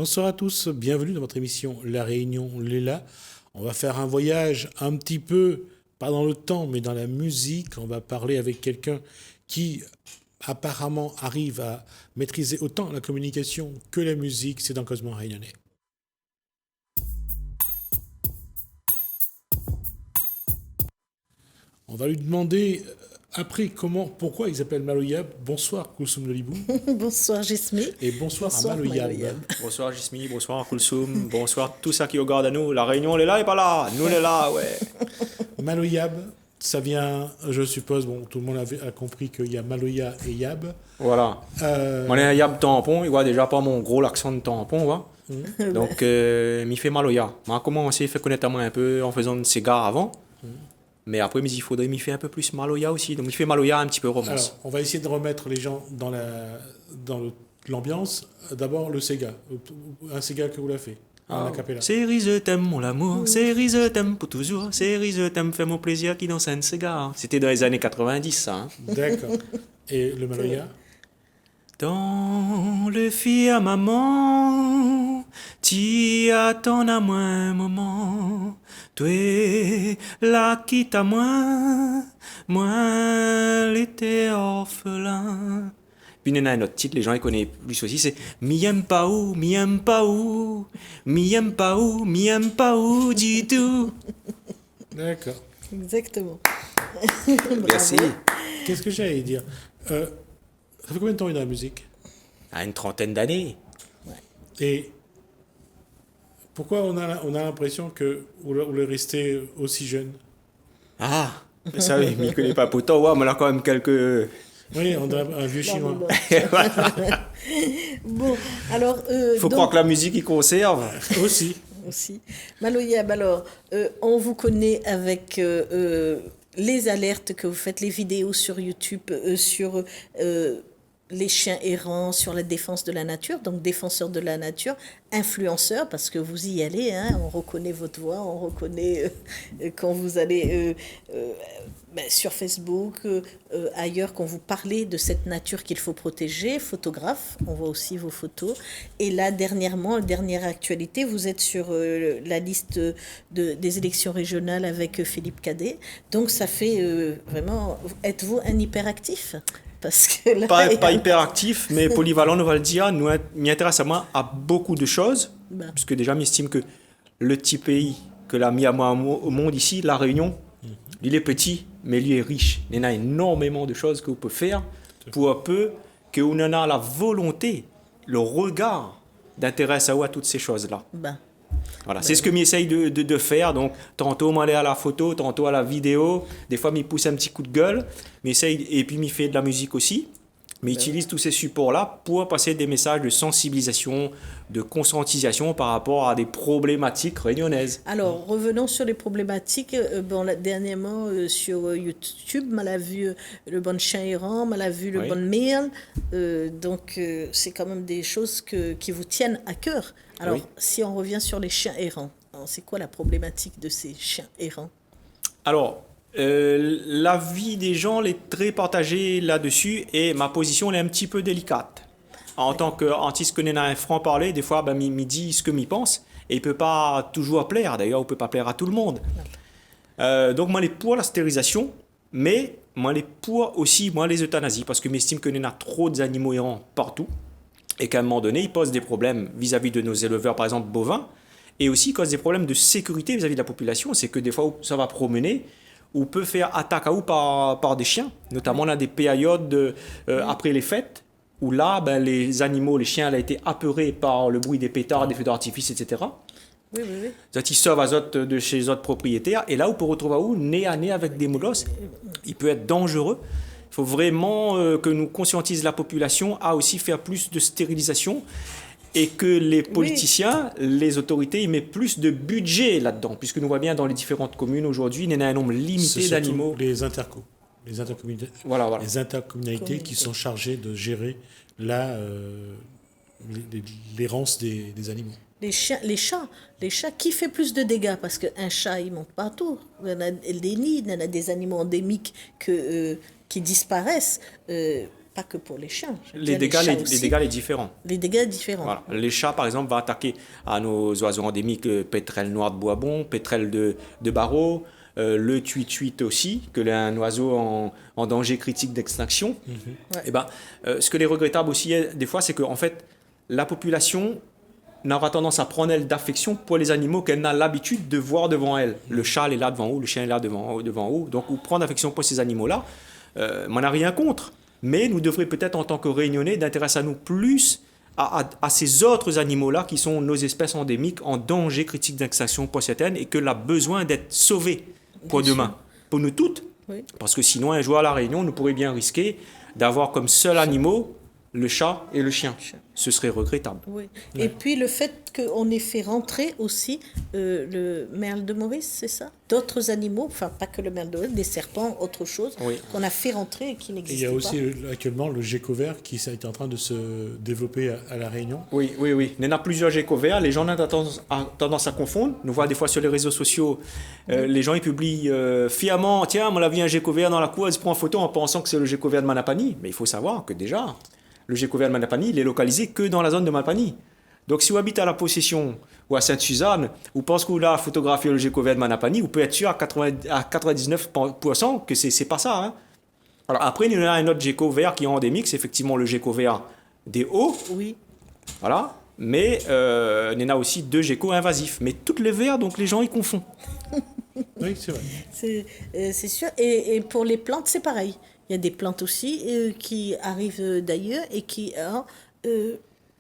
Bonsoir à tous, bienvenue dans votre émission La Réunion Léla. On va faire un voyage un petit peu, pas dans le temps, mais dans la musique. On va parler avec quelqu'un qui apparemment arrive à maîtriser autant la communication que la musique. C'est dans Cosmo Réunionnais. On va lui demander après pourquoi il s'appelle Maloyab. Bonsoir Koulsoum Lolibou. Bonsoir Gismi. Et bonsoir à Maloyab. Bonsoir Gismi, bonsoir Koulsoum, bonsoir tous ceux qui regardent à nous. La Réunion, elle est là et pas là. Nous, on est là, ouais. Maloyab, ça vient, je suppose, bon, tout le monde a compris qu'il y a Maloya et Yab. Voilà. Moi, j'ai un Yab tampon, il voit déjà pas mon gros accent de tampon, va. Donc, m'y fait Maloya. Moi, j'ai commencé à faire connaître à moi un peu en faisant une cigare avant. Mais après, il faudrait m'y faire un peu plus Maloya aussi. Donc, il fait Maloya un petit peu romance. Alors, on va essayer de remettre les gens dans l'ambiance. D'abord, le Sega. Un Sega que vous l'avez fait. En acapella. Série, je t'aime, mon amour. Série, je t'aime pour toujours. Série, je t'aime, fais mon plaisir qui danse un cigare. C'était dans les années 90, ça. Hein. D'accord. Et le Maloya? Dans le firmament, t'y attends à moi un moment. Toi, là qui t'a moi l'été orphelin. Puis il y en a un autre titre, les gens ils connaissent plus aussi, c'est Mi aime pas où, mi aime pas où, mi aime pas où, mi aime pas où du tout. D'accord. Exactement. Merci. Qu'est-ce que j'allais dire ça fait combien de temps il est dans la musique? À une trentaine d'années. Et pourquoi on a l'impression que vous le restez aussi jeune? Ah, ça, il ne connaît pas pourtant, ouais, mais là quand même quelques... Oui, on a un vieux chinois. Bon, alors... faut croire que la musique, il conserve. Aussi. Maloyab, alors, on vous connaît avec les alertes que vous faites, les vidéos sur YouTube, sur les chiens errants, sur la défense de la nature, donc défenseur de la nature, influenceur, parce que vous y allez, hein, on reconnaît votre voix, on reconnaît quand vous allez sur Facebook, ailleurs, quand vous parlez de cette nature qu'il faut protéger, photographe, on voit aussi vos photos. Et là, dernière actualité, vous êtes sur la liste des élections régionales avec Philippe Cadet. Donc, ça fait vraiment... Êtes-vous un hyperactif? Parce que là, pas hyper actif, mais polyvalent, on va le dire. Nous m'y intéresse à moi à beaucoup de choses, puisque déjà, m'estime que le petit pays que l'a mis à moi au monde ici, La Réunion, il est petit, mais lui est riche. Il y en a énormément de choses que vous pouvez faire pour peu que vous en a la volonté, le regard d'intéresser à toutes ces choses-là. Voilà, c'est ce que m'essaye de faire. Donc, tantôt, m'aller à la photo, tantôt à la vidéo. Des fois, m'y pousse un petit coup de gueule. Et puis, m'y fait de la musique aussi. Mais utilise tous ces supports-là pour passer des messages de sensibilisation, de conscientisation par rapport à des problématiques réunionnaises. Alors, revenons sur les problématiques. Dernièrement, sur YouTube, on a vu le bon chien errant, on a vu le bon mail. Donc, c'est quand même des choses qui vous tiennent à cœur. Alors, si on revient sur les chiens errants, c'est quoi la problématique de ces chiens errants? Alors, la vie des gens est très partagée là-dessus et ma position elle est un petit peu délicate. En tant qu'artiste que un franc-parler, des fois, m'y dit ce que m'y pense et il ne peut pas toujours plaire. D'ailleurs, il ne peut pas plaire à tout le monde. Donc, moi, les pour la stérilisation, mais moi, les pour aussi, moi, les euthanasies, parce que m'estime que y a trop d'animaux errants partout et qu'à un moment donné, ils posent des problèmes vis-à-vis de nos éleveurs, par exemple, bovins, et aussi causent des problèmes de sécurité vis-à-vis de la population. C'est que des fois, ça va promener, ou peut faire attaque à ou par des chiens. Notamment, on a des périodes après les fêtes, où là, les animaux, les chiens, elle a été apeurés par le bruit des pétards, des feux d'artifice, etc. Oui. Ils sauvent de chez les autres propriétaires. Et là, on peut retrouver nez à nez avec des molosses. Il peut être dangereux. Il faut vraiment que nous conscientisons la population à aussi faire plus de stérilisation et que les politiciens, les autorités, ils mettent plus de budget là-dedans. Puisque nous voyons bien dans les différentes communes aujourd'hui, il y en a un nombre limité d'animaux. Les intercommunalités, voilà. Les intercommunalités qui sont chargées de gérer l'errance des animaux. Les chats, qui fait plus de dégâts? Parce qu'un chat, il monte partout. Il y en a des nids, il y en a des animaux endémiques qui disparaissent. pas que pour les chiens. Je veux Les dire, dégâts, chats les aussi. dégâts les différents. Les dégâts différents. Voilà. Les chats, par exemple, vont attaquer à nos oiseaux endémiques, le pétrel noir de Boisbon, pétrel de Barreau, le tuit-tuit aussi, que est un oiseau en danger critique d'extinction. Ouais. Et ben, ce que les regrettable aussi, des fois, c'est qu'en fait, la population n'aura tendance à prendre elle d'affection pour les animaux qu'elle n'a l'habitude de voir devant elle. Le chat elle est là devant haut, le chien est là devant haut. Donc, ou prendre affection pour ces animaux-là, m'en a rien contre. Mais nous devrions peut-être, en tant que Réunionnais, d'intéresser à nous plus à ces autres animaux-là qui sont nos espèces endémiques en danger critique d'extinction pour certaines et que l'on a besoin d'être sauvés pour Bien demain, sûr. pour nous toutes. Oui. Parce que sinon, un jour à La Réunion, nous pourrions bien risquer d'avoir comme seuls animaux le chat et le chien. Ce serait regrettable. Oui. Et puis le fait qu'on ait fait rentrer aussi le merle de Maurice, c'est ça? D'autres animaux, enfin pas que le merle de Maurice, des serpents, autre chose, Oui. qu'on a fait rentrer et qui Et il n'existaient y pas. a aussi actuellement le gecko vert qui est en train de se développer à La Réunion. Oui. Il y en a plusieurs geckos verts. Les gens ont tendance à confondre. Nous voit des fois sur les réseaux sociaux, les gens ils publient fièrement, tiens, on a vu un gecko vert dans la cour, ils se prennent en photo en pensant que c'est le gecko vert de Manapani. Mais il faut savoir que déjà, le gecko vert de Manapani, il est localisé que dans la zone de Manapani. Donc si vous habitez à la Possession ou à Sainte-Suzanne, ou pense que vous avez photographié le gecko vert de Manapani, vous pouvez être sûr à 99% que c'est pas ça. Hein. Alors après, il y en a un autre gecko vert qui est endémique, c'est effectivement le gecko vert des Hauts. Oui. Voilà. Mais il y en a aussi 2 geckos invasifs. Mais toutes les verts, donc les gens, ils confondent. Oui, c'est vrai. C'est sûr. Et pour les plantes, c'est pareil. Il y a des plantes aussi qui arrivent d'ailleurs et qui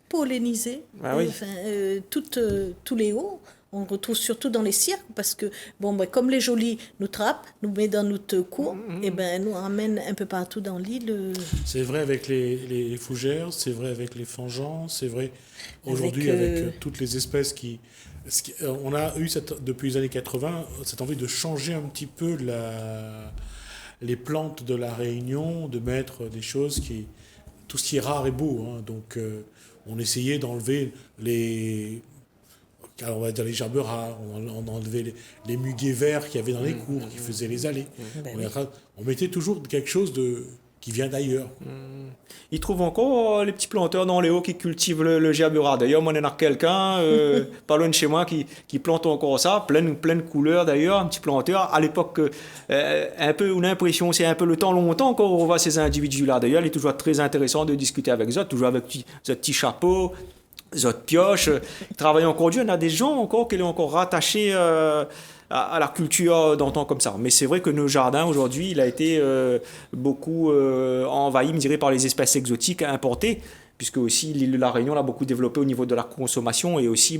pollinisées. Ah oui. Tous les hauts, on retrouve surtout dans les cirques parce que, bon, ben, comme les jolis nous trappent, nous mettent dans notre cour, et ben, nous ramènent un peu partout dans l'île. C'est vrai avec les fougères, c'est vrai avec les fangeants, c'est vrai aujourd'hui Avec, avec toutes les espèces on a eu depuis les années 80 cette envie de changer un petit peu les plantes de la Réunion, de mettre des choses tout ce qui est rare et beau. Hein. Donc on essayait d'enlever on va dire les gerbes rares, on enlevait les muguets verts qu'il y avait dans les cours, qui faisaient les allées. Ben On mettait toujours quelque chose qui vient d'ailleurs. Ils trouvent encore les petits planteurs dans les hauts qui cultivent le gerbe rare. D'ailleurs, moi, il y en a quelqu'un, pas loin de chez moi, qui plante encore ça, plein de couleurs d'ailleurs, un petit planteur. À l'époque, un peu, on a l'impression, c'est un peu le temps longtemps qu'on revoit ces individus-là. D'ailleurs, il est toujours très intéressant de discuter avec eux, toujours avec ce petit chapeau, autres pioches, travaillent encore Dieu. Il y en a des gens encore qui sont encore rattachés à la culture d'antan comme ça. Mais c'est vrai que nos jardins aujourd'hui, il a été beaucoup envahi, je dirais, par les espèces exotiques importées, puisque aussi l'île de la Réunion l'a beaucoup développé au niveau de la consommation et aussi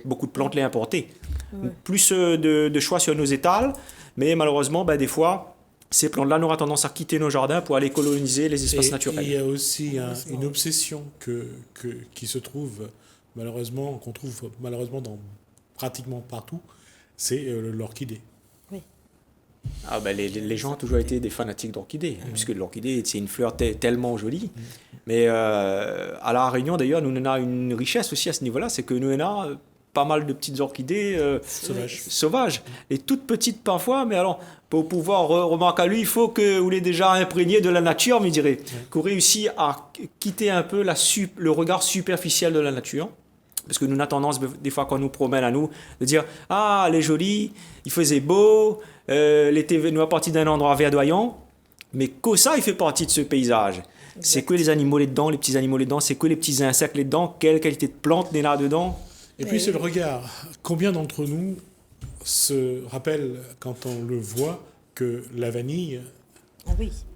beaucoup de plantes les importées. Ouais. Plus de choix sur nos étals, mais malheureusement, des fois, ces plantes-là n'auront tendance à quitter nos jardins pour aller coloniser les espaces naturels. Il y a aussi une obsession qui se trouve qu'on trouve malheureusement dans pratiquement partout, c'est l'orchidée. Oui. Ah les gens ont toujours été des fanatiques d'orchidées, puisque l'orchidée, c'est une fleur tellement jolie. Mais à La Réunion, d'ailleurs, nous en avons une richesse aussi à ce niveau-là, c'est que nous en avons pas mal de petites orchidées sauvages. Et toutes petites parfois, mais alors, pour pouvoir remarquer à lui, il faut que vous l'ayez déjà imprégné de la nature, je dirais, qu'on réussit à quitter un peu le regard superficiel de la nature. Parce que nous avons tendance, des fois, quand on nous promène à nous, de dire « Ah, elle est jolie, il faisait beau, l'été nous a parti d'un endroit verdoyant. » Mais que ça, il fait partie de ce paysage. Exact. C'est que les animaux là-dedans, les petits animaux là-dedans, c'est que les petits insectes là-dedans, quelle qualité de plante n'est là-dedans. Et puis c'est le regard. Combien d'entre nous se rappellent, quand on le voit, que la vanille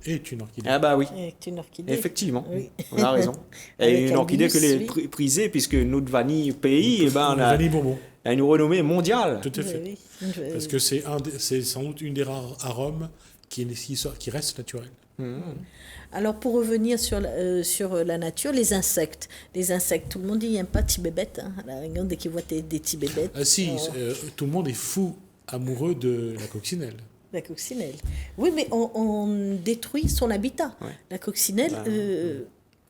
est une orchidée? Ah bah oui. Est une orchidée. Effectivement, oui. On a raison. Et une orchidée que les prisée, puisque notre vanille pays, vanille bonbon. A une renommée mondiale. Tout à fait. Oui. Parce que c'est sans doute une des rares arômes qui reste naturel. Alors, pour revenir sur la nature, les insectes. Les insectes, tout le monde dit, il n'y a pas de petits bébêtes. Hein, à la Réunion, dès qu'ils voient des petits bébêtes. Tout le monde est fou amoureux de la coccinelle. La coccinelle. Oui, mais on détruit son habitat. Ouais. La coccinelle...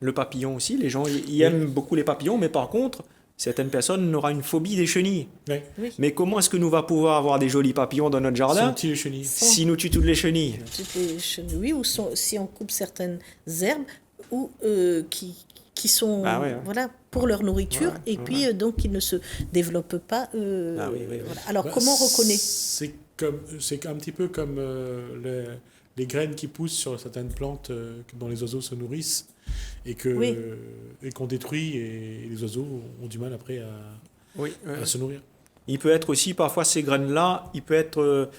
Le papillon aussi, les gens ils aiment beaucoup les papillons, mais par contre, certaines personnes auront une phobie des chenilles. Oui. Mais comment est-ce que nous allons pouvoir avoir des jolis papillons dans notre jardin si les chenilles. Si nous tuons toutes les chenilles? Oui, ou si on coupe certaines herbes ou qui sont Ah ouais, ouais. voilà, pour leur nourriture, Ouais, et puis donc ils ne se développent pas. Ah oui, oui, oui. Voilà. Alors Bah, comment on reconnaît? c'est un petit peu comme les graines qui poussent sur certaines plantes dont les oiseaux se nourrissent Oui, et qu'on détruit et les oiseaux ont du mal après Oui, à se nourrir. il peut être aussi, parfois, ces graines-là, il peut être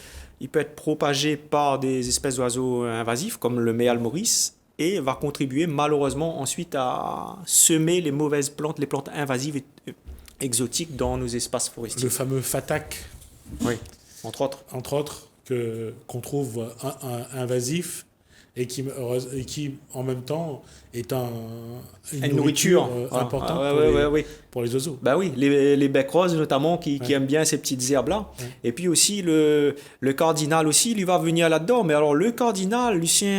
propagé par des espèces d'oiseaux invasifs, comme le méal maurice, et va contribuer malheureusement ensuite à semer les mauvaises plantes, les plantes invasives et exotiques dans nos espaces forestiers. Le fameux fatak, Oui, entre autres. entre autres, qu'on trouve invasif et qui, en même temps, est une Une nourriture. Voilà. importante Ah, ouais, ouais, ouais, ouais. pour les oiseaux. Bah oui, les becs roses notamment qui Ouais. aiment bien ces petites herbes-là. Ouais. Et puis aussi le cardinal aussi, lui va venir là-dedans. Mais alors le cardinal, lui c'est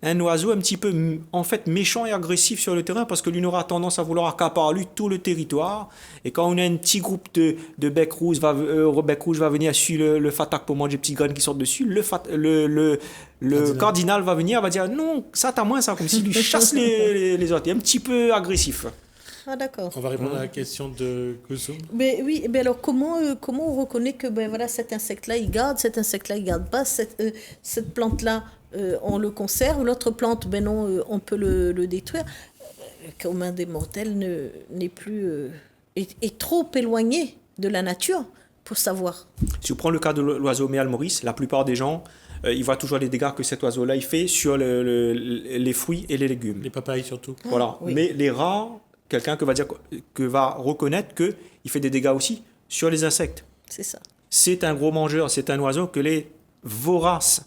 un oiseau un petit peu en fait méchant et agressif sur le terrain parce que lui aura tendance à vouloir accaparer lui tout le territoire. Et quand on a un petit groupe de becs rouges bec rouge va venir suivre le fatak pour manger des petites graines qui sortent dessus, le cardinal va venir, va dire non, ça t'as moins ça, comme s'il lui chasse les autres. Il est un petit peu agressif. ah d'accord. On va répondre à la question de Kusum. Mais oui, mais alors comment on reconnaît que ben voilà, cet insecte-là il garde, cet insecte-là il garde pas, cette plante-là on le conserve, l'autre plante ben non on peut le détruire. Commun des mortels n'est plus est trop éloigné de la nature pour savoir. Si on prend le cas de l'oiseau méal maurice, la plupart des gens, ils voient toujours les dégâts que cet oiseau-là il fait sur les fruits et les légumes. Les papayes surtout. Voilà. oui. Mais les rats, quelqu'un que va reconnaître que il fait des dégâts aussi sur les insectes. C'est ça. C'est un gros mangeur, c'est un oiseau que les voraces.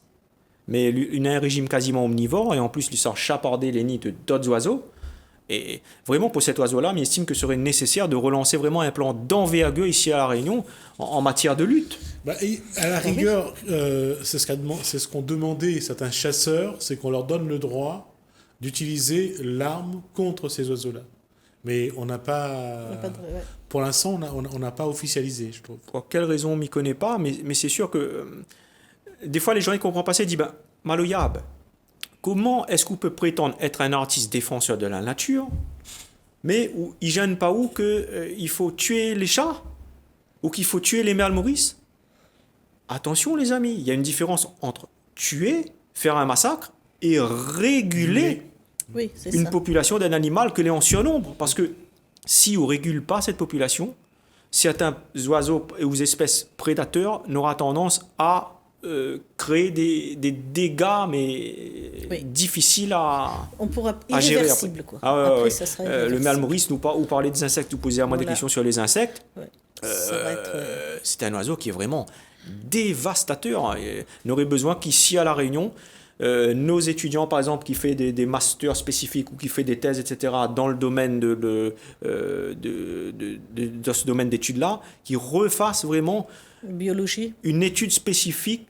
Mais il a un régime quasiment omnivore et en plus, il sort chaparder les nids d'autres oiseaux. Et vraiment, pour cet oiseau-là, il estime que ce serait nécessaire de relancer vraiment un plan d'envergure ici à La Réunion en matière de lutte. Bah, et à la rigueur, c'est ce qu'ont demandé certains chasseurs, c'est qu'on leur donne le droit d'utiliser l'arme contre ces oiseaux-là. Mais on n'a pas, On n'a pas de- ouais. pour l'instant, on n'a pas officialisé, je trouve. Pour quelle raison, on ne m'y connaît pas, mais c'est sûr que des fois, les gens ne comprennent pas ça. Ils disent, ben, Maloyab, comment est-ce qu'on peut prétendre être un artiste défenseur de la nature, mais où il ne gêne pas où qu'il faut tuer les chats ou qu'il faut tuer les merles maurice? Attention les amis, il y a une différence entre tuer, faire un massacre et réguler Oui, c'est une ça. population d'un animal que l'on est en surnombre. Parce que si on ne régule pas cette population, certains oiseaux ou espèces prédateurs n'auront tendance à créer des dégâts, mais Oui. difficiles à On pourra à gérer après. irréversible quoi. Ah ouais, Après ouais. ça sera Le irréversible. merle maurice, vous parlez des insectes, vous posez à moi des Voilà. questions sur les insectes. Ouais. Ça va être C'est un oiseau qui est vraiment dévastateur. Et on aurait besoin qu'ici à La Réunion, nos étudiants, par exemple, qui font des masters spécifiques ou qui font des thèses, etc., dans le domaine de ce domaine d'études-là, qui refassent vraiment biologie. une étude spécifique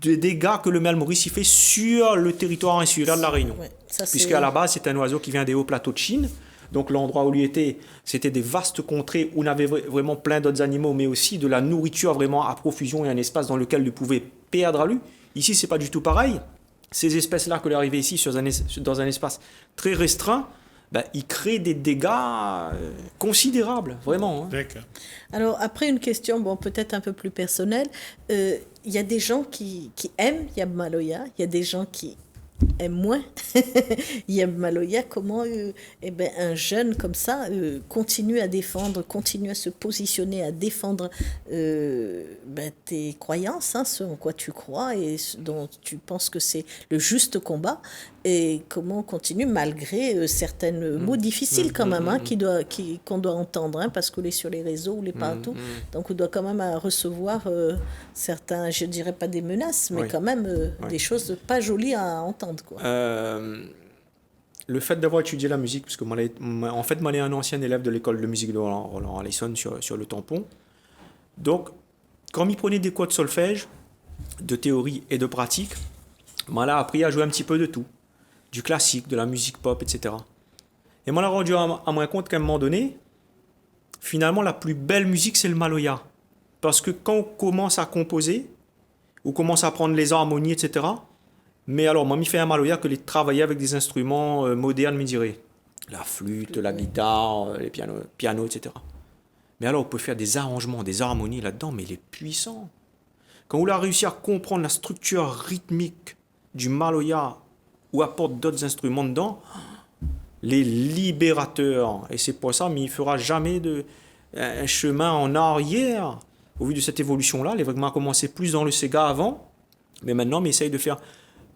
des dégâts que le merle maurice y fait sur le territoire insulaire de La Réunion. Ouais, ça, c'est- Puisqu'à la base, c'est un oiseau qui vient des hauts plateaux de Chine. Donc l'endroit où il était, c'était des vastes contrées où on avait vraiment plein d'autres animaux, mais aussi de la nourriture vraiment à profusion et un espace dans lequel il pouvait perdre à lui. Ici, c'est pas du tout pareil. Ces espèces-là, que l'arrivée ici dans un espace très restreint, ben, ils créent des dégâts considérables, vraiment. Hein. D'accord. Alors, après, une question, bon, peut-être un peu plus personnelle. Il y a des gens qui aiment Yab Maloya, il y a des gens qui aiment moins Yab Maloya. Comment eh ben, un jeune comme ça continue à défendre, continue à se positionner, à défendre ben, tes croyances, hein, ce en quoi tu crois et ce dont tu penses que c'est le juste combat, et comment on continue malgré certaines mots difficiles quand même, hein, qu'on doit entendre, hein, parce qu'on est sur les réseaux, on est partout, donc on doit quand même recevoir certains, je dirais pas des menaces, mais Oui. quand même Oui. des choses pas jolies à entendre, quoi. Le fait d'avoir étudié la musique, parce que moi, en fait, moi, je suis un ancien élève de l'école de musique de Roland Allison sur le tampon. Donc, quand il prenait des cours de solfège, de théorie et de pratique, moi, là, appris à jouer un petit peu de tout. Du classique, de la musique pop, etc. Et moi, là, rendu à moi compte qu'à un moment donné, finalement, la plus belle musique, c'est le maloya. Parce que quand on commence à composer, on commence à prendre les harmonies, etc., Mais alors, moi, m'y fait un maloya que les travailler avec des instruments modernes, me dirait. La flûte, la guitare, les pianos, etc. Mais alors, on peut faire des arrangements, des harmonies là-dedans, mais il est puissant. Quand on a réussi à comprendre la structure rythmique du maloya ou apporte d'autres instruments dedans, les libérateurs, et c'est pour ça, mais il ne fera jamais un chemin en arrière. Au vu de cette évolution-là, les vraiment commencé plus dans le Sega avant, mais maintenant, on essaye de faire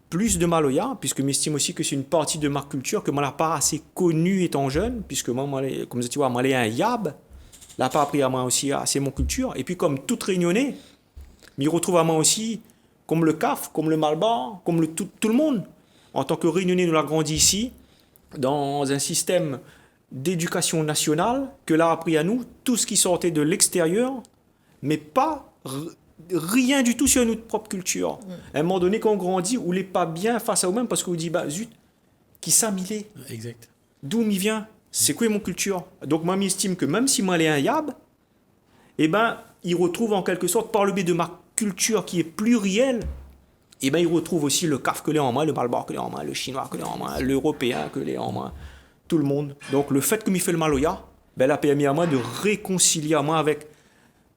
plus de maloya, puisque m'estime aussi que c'est une partie de ma culture que moi n'a pas assez connue étant jeune, puisque moi, comme tu vois, moi, j'ai un yab, là pas appris à moi aussi assez mon culture, et puis comme tout réunionnais, m'y retrouve à moi aussi, comme le CAF, comme le Malbar, comme tout le monde. En tant que réunionnais, nous l'a grandi ici, dans un système d'éducation nationale, que l'a appris à nous, tout ce qui sortait de l'extérieur, mais pas rien du tout sur notre propre culture. À un moment donné, quand on grandit, on n'est pas bien face à nous-mêmes parce qu'on dit, bah zut, qui ça m'y est? Exact. D'où m'y vient? C'est quoi mon culture? Donc moi, m'estime que même si moi, j'ai un yab, eh ben, il retrouve en quelque sorte, par le biais de ma culture qui est plurielle, eh ben, il retrouve aussi le CAF que l'est en moi, le Malbar que l'est en moi, le chinois que l'est en moi, l'européen que l'est en moi, tout le monde. Donc le fait que m'y fait le maloya, ben, la permis à moi de réconcilier à moi avec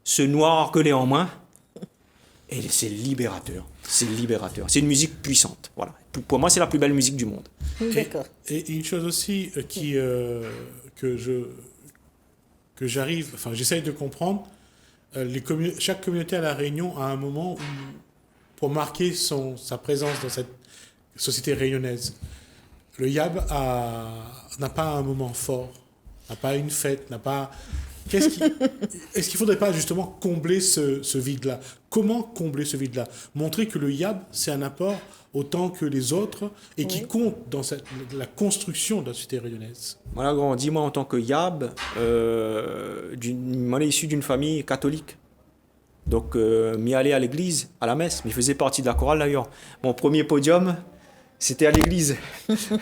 ce noir que l'est en moi. Et c'est libérateur. C'est libérateur. C'est une musique puissante. Voilà. Pour moi, c'est la plus belle musique du monde. D'accord. Et une chose aussi que j'arrive, enfin j'essaye de comprendre, chaque communauté à La Réunion a un moment où, pour marquer sa présence dans cette société réunionnaise. Le Yab n'a pas un moment fort, n'a pas une fête, n'a pas... Est-ce qu'il ne faudrait pas justement combler ce vide-là? Comment combler ce vide-là? Montrer que le Yab, c'est un apport autant que les autres et qui compte dans la construction de la société réunionnaise. Voilà, grandi moi en tant que Yab, moi issu d'une famille catholique. Donc, m'y allais à l'église, à la messe, mais faisait partie de la chorale d'ailleurs. Mon premier podium, c'était à l'église.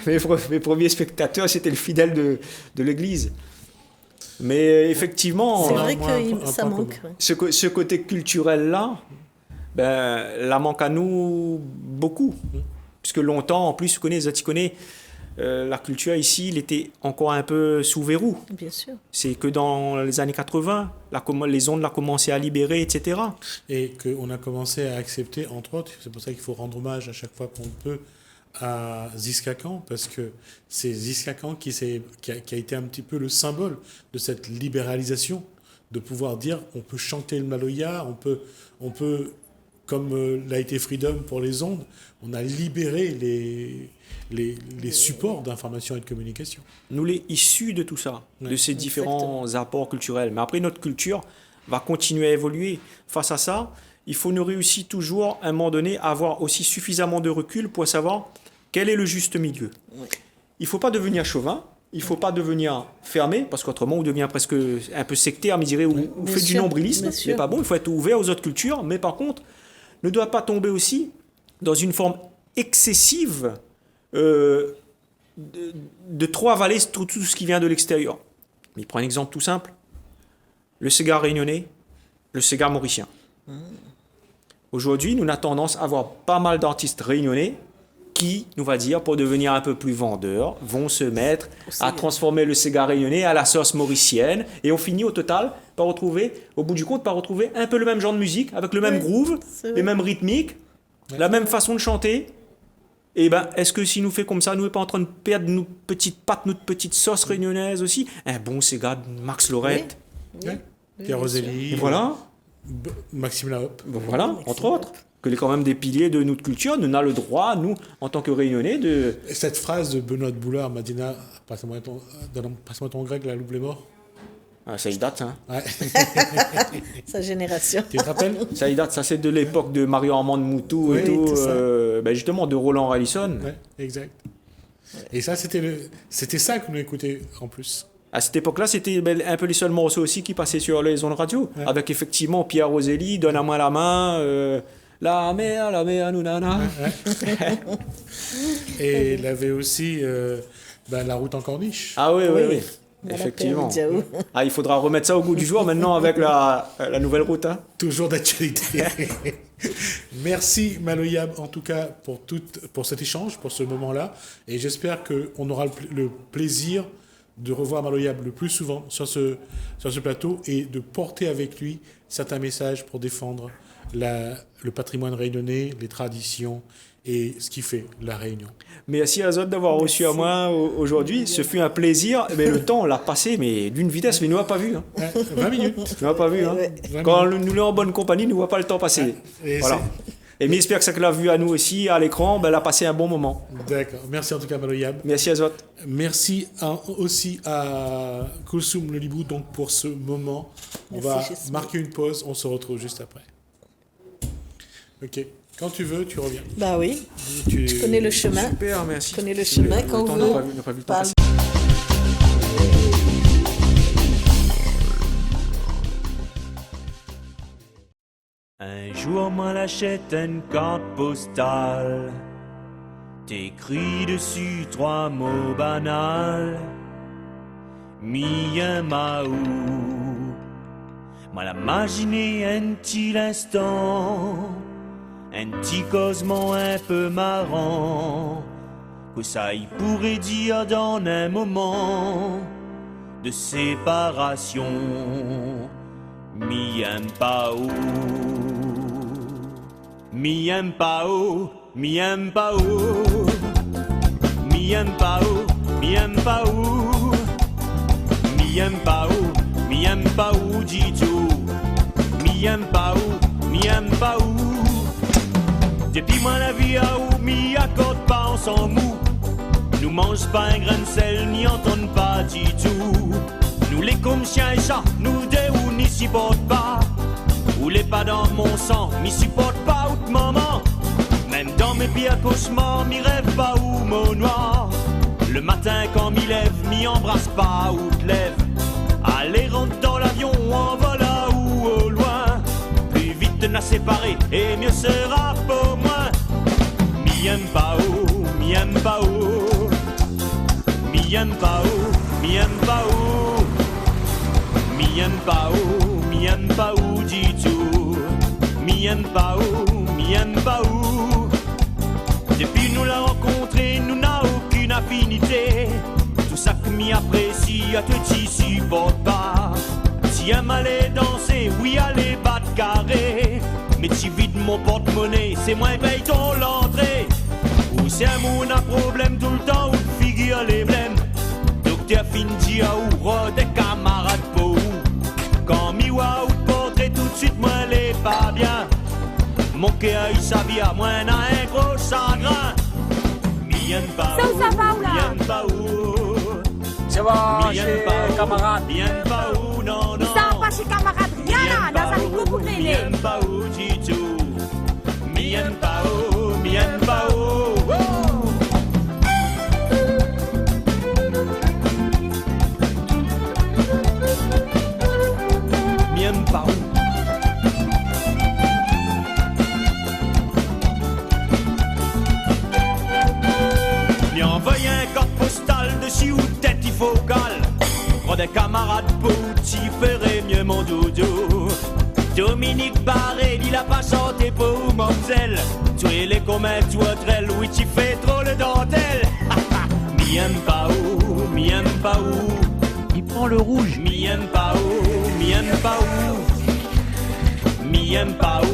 mes premiers spectateurs, c'était le fidèle de l'église. Mais effectivement, c'est vrai que ça manque. Ce côté culturel-là, ben, la manque à nous beaucoup. Puisque longtemps, en plus, tu connais, la culture ici, il était encore un peu sous verrou. Bien sûr. C'est que dans les années 80, les ondes l'ont commencé à libérer, etc. Et qu'on a commencé à accepter, entre autres, c'est pour ça qu'il faut rendre hommage à chaque fois qu'on peut, à Ziskakan, parce que c'est Ziskakan qui a été un petit peu le symbole de cette libéralisation, de pouvoir dire on peut chanter le maloya, on peut comme l'a été Freedom pour les ondes, on a libéré les supports d'information et de communication. Nous, les issus de tout ça, de ces différents apports culturels. Mais après, notre culture va continuer à évoluer. Face à ça, il faut nous réussir toujours, à un moment donné, à avoir aussi suffisamment de recul pour savoir quel est le juste milieu. Il ne faut pas devenir chauvin, il ne faut pas devenir fermé, parce qu'autrement, on devient presque un peu sectaire, me dirait, ou fait du nombrilisme. C'est pas bon, il faut être ouvert aux autres cultures, mais par contre, ne doit pas tomber aussi dans une forme excessive de trop avaler tout ce qui vient de l'extérieur. Mais il prend un exemple tout simple. Le cigare réunionnais, le cigare mauricien. Aujourd'hui, nous avons tendance à avoir pas mal d'artistes réunionnais qui, nous va dire, pour devenir un peu plus vendeurs, vont se mettre à transformer le cigare réunionnais à la sauce mauricienne. Et on finit au total par retrouver, au bout du compte, par retrouver un peu le même genre de musique, avec le même groove, les mêmes rythmiques, la même façon de chanter. Et ben, est-ce que si nous fait comme ça, nous n'est pas en train de perdre nos petites pattes, notre petite sauce réunionnaise aussi? Un bon cigare de Max Lorette. Pierre Roselli. Voilà. Maxime Lahope. Voilà, entre autres. Que les quand même des piliers de notre culture, nous avons le droit, nous, en tant que Réunionnais, de... Cette phrase de Benoît de Boulard, Madina, passe-moi ton grec, la loupe les morts. Ah, ça y date, hein. Ouais. Sa génération. Tu te rappelles? Ça y date, ça c'est de l'époque de Mario-Armand de Moutou et tout, ben justement de Roland Rallison. Ouais, exact. Et ça, c'était ça que nous écoutions en plus. À cette époque-là, c'était un peu les seuls morceaux aussi qui passaient sur les ondes radio, avec effectivement Pierre Roselli, Donne à moi la main... la mer, nous nana. Et il avait aussi La route en corniche. Ah oui. Effectivement. Il faudra remettre ça au goût du jour maintenant avec la nouvelle route. Hein. Toujours d'actualité. Merci Maloyab en tout cas pour cet échange, pour ce moment-là. Et j'espère qu'on aura le plaisir de revoir Maloyab le plus souvent sur ce plateau et de porter avec lui certains messages pour défendre le patrimoine réunionnais, les traditions et ce qui fait la Réunion. Merci Azot d'avoir reçu à moi aujourd'hui. Ce fut un plaisir. Mais le temps, on l'a passé, mais d'une vitesse, mais il ne nous a pas vu. Hein. 20 minutes. Il ne nous a pas vu. Hein. Quand nous sommes en bonne compagnie, il ne nous voit pas le temps passer. Et voilà. Et mais j'espère que ça l'a vu à nous aussi, à l'écran, elle a passé un bon moment. D'accord. Merci en tout cas, Maloyab. Merci Azot. Merci aussi à Koulsoum Lolibou donc, pour ce moment. On va marquer une pause, on se retrouve juste après. Ok. Quand tu veux, tu reviens. Bah oui. Tu connais le chemin. Super, merci. Tu connais le chemin quand vous n'a pas vu le temps passer. Un jour, moi l'achète une carte postale. T'écris dessus 3 mots banals. Mien Maou. Moi l'imaginé un petit instant. Un petit cosmo un peu marrant, que ça y pourrait dire dans un moment de séparation. Mien Pao, Mien Pao, Mien Pao, Mien Pao, Mien Pao, Mien Pao, Mien Pao, dis tout. Mien Pao, Mien Pao. Depuis moi la vie à où m'y accorde pas, on s'en mou. Nous mange pas un grain de sel, ni entende pas du tout. Nous les comme chiens et chats, nous deux ou n'y supporte pas. Ou les pas dans mon sang, m'y supporte pas ou de maman. Même dans mes pires cauchemars, m'y rêve pas ou mon noir. Le matin quand m'y lève, m'y embrasse pas ou te lève. Allez rentre dans l'avion, en vol là ou au loin. Plus vite de n'a séparer et mieux sera pour moi. Mien Pao, Mien Pao, Mien Pao, Mien Pao, Mien Pao, Mien Pao, dis tout. Mien Pao, Mien Pao. Depuis nous l'a rencontré, nous n'a aucune affinité. Tout ça que m'y apprécie, à te t'y supporte pas. Si un allait danser, oui, allez battre carré. Mais tu vides mon porte-monnaie, c'est moi qui paye ton l'entrée. Ou c'est un moun à problème tout le temps, ou figure les blèmes. Docteur Finji à ou des camarades pour ou. Quand miwa ou portrait tout de suite, moi les pas bien. Mon cœur a eu sa vie à moi, n'a un gros chagrin. Mien Pao, Mien Pao. Ça va chez camarade? Mien Pao, non, non. Ça va pas chez camarade, rien là, dans un micro pour les Mien Pao, dis tout. Mien Pao, Mien Pao. Mien Pao. M'y envoie un carte postal dessus ou tête il faut cale. Prends des camarades pour t'y ferais mieux mon doudou. Dominique Barré, il a pas chanté pour Mamzelle. Tu es les comètes, tu es oui tu fais trop le dentelle. Mien Pao, Mien Pao. Il prend le rouge. Mien Pao, Mien Pao. Mien Pao,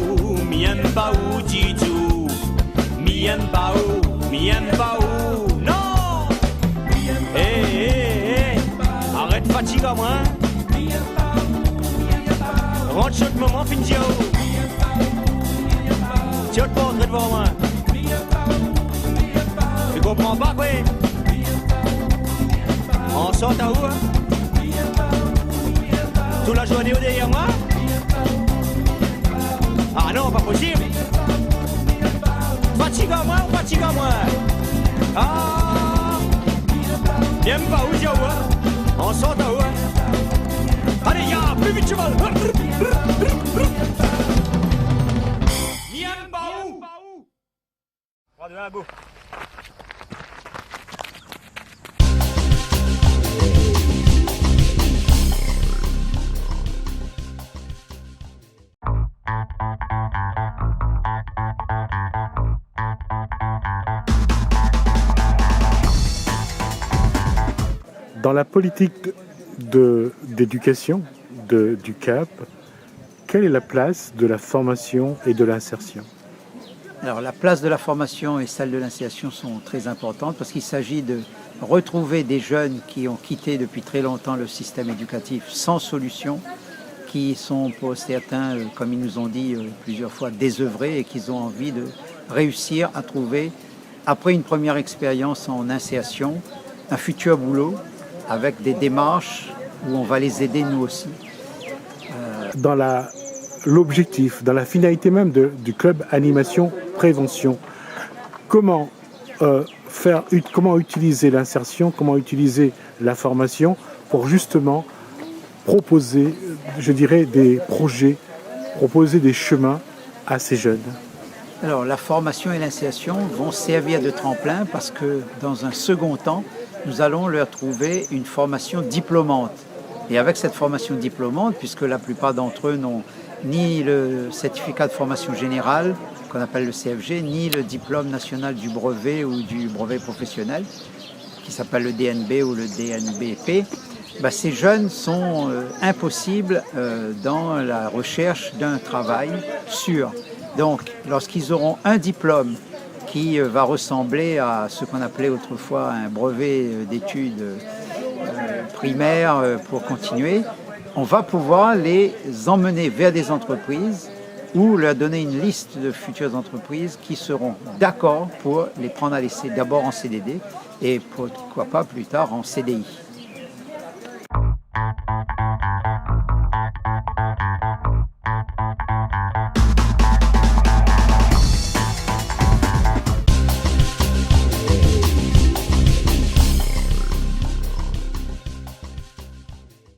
Mien Pao, dis tout. Mien Pao, Mien Pao. Non! Hé, arrête fatigue à moi. Rentre chaque moment, Finzio. Tiens le portrait devant moi. Tu comprends pas quoi? On sort à où? Toute la journée derrière moi? Ah non, pas possible. Fatigue à moi ou fatigue à moi? Ah! Viens pas où, Dieu? On sort à où? Allez, y'a plus vite cheval. Mien Pao. 3, 2, 1, go. Dans la politique d'éducation du CAP, quelle est la place de la formation et de l'insertion? Alors la place de la formation et celle de l'insertion sont très importantes parce qu'il s'agit de retrouver des jeunes qui ont quitté depuis très longtemps le système éducatif sans solution, qui sont pour certains, comme ils nous ont dit plusieurs fois, désœuvrés et qui ont envie de réussir à trouver, après une première expérience en insertion, un futur boulot avec des démarches où on va les aider nous aussi. Dans l'objectif, dans la finalité même du club animation prévention, comment utiliser l'insertion, comment utiliser la formation pour justement proposer, je dirais, des projets, proposer des chemins à ces jeunes? Alors la formation et l'insertion vont servir de tremplin parce que dans un second temps, nous allons leur trouver une formation diplômante. Et avec cette formation diplômante, puisque la plupart d'entre eux n'ont ni le certificat de formation générale, qu'on appelle le CFG, ni le diplôme national du brevet ou du brevet professionnel, qui s'appelle le DNB ou le DNBP, ces jeunes sont impossibles dans la recherche d'un travail sûr. Donc, lorsqu'ils auront un diplôme qui va ressembler à ce qu'on appelait autrefois un brevet d'études primaires pour continuer, on va pouvoir les emmener vers des entreprises ou leur donner une liste de futures entreprises qui seront d'accord pour les prendre à l'essai, d'abord en CDD et pourquoi pas plus tard en CDI.